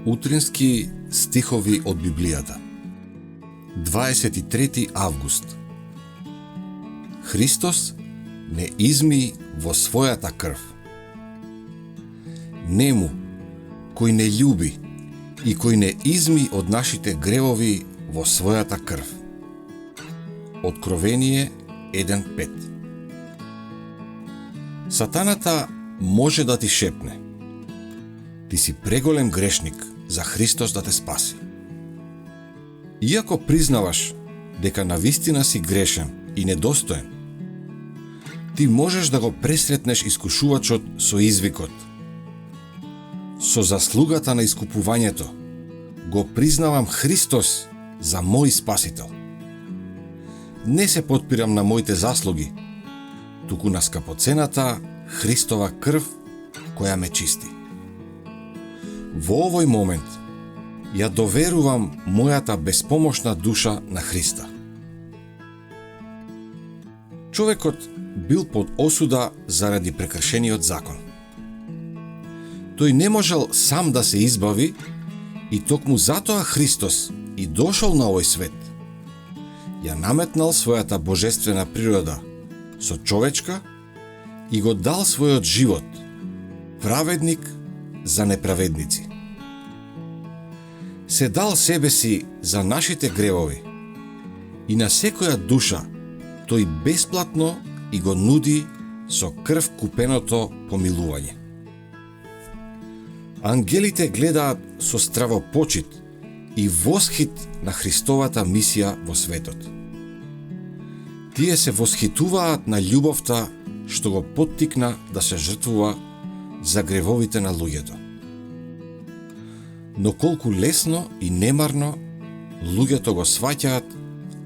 Утрински стихови од Библијата. 23 август. Христос не изми во својата крв. Нему, кој не љуби и кој не изми од нашите гревови во својата крв. Откровение 1.5. Сатаната може да ти шепне: ти си преголем грешник за Христос да те спаси. Иако признаваш дека навистина си грешен и недостоен, ти можеш да го пресретнеш искушувачот со извикот: со заслугата на искупувањето го признавам Христос за мој спасител. Не се потпирам на моите заслуги, туку на скапоцената Христова крв која ме чисти. Во овој момент ја доверувам мојата беспомошна душа на Христа. Човекот бил под осуда заради прекршениот закон. Тој не можел сам да се избави и токму затоа Христос и дошол на овој свет. Ја наметнал својата божествена природа со човечка и го дал својот живот, праведник за неправедници. Се дал себе си за нашите гревови и на секоја душа тој бесплатно и го нуди со крв купеното помилување. Ангелите гледаат со стравопочит и восхит на Христовата мисија во светот. Тие се восхитуваат на љубовта што го поттикна да се жртвува за гревовите на луѓето. Но колку лесно и немарно луѓето го сваќаат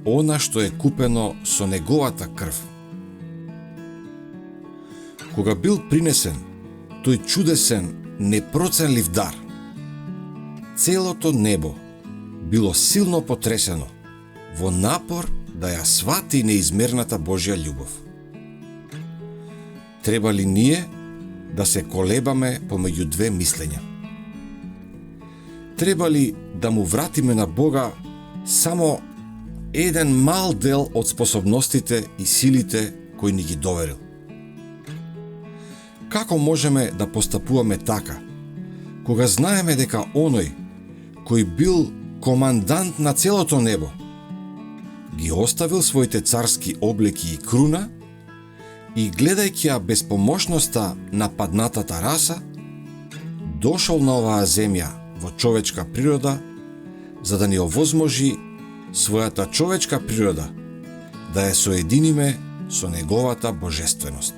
она што е купено со неговата крв. Кога бил принесен тој чудесен, непроценлив дар, целото небо било силно потресено во напор да ја свати неизмерната Божја љубов. Треба ли ние да се колебаме помеѓу две мислења? Треба ли да му вратиме на Бога само еден мал дел од способностите и силите кои ни ги доверил? Како можеме да постапуваме така, кога знаеме дека оној кој бил командант на целото небо ги оставил своите царски облеки и круна и гледајќи ја беспомошноста на паднатата раса, дошол на оваа земја во човечка природа, за да ни овозможи својата човечка природа да ја соединиме со неговата божественост.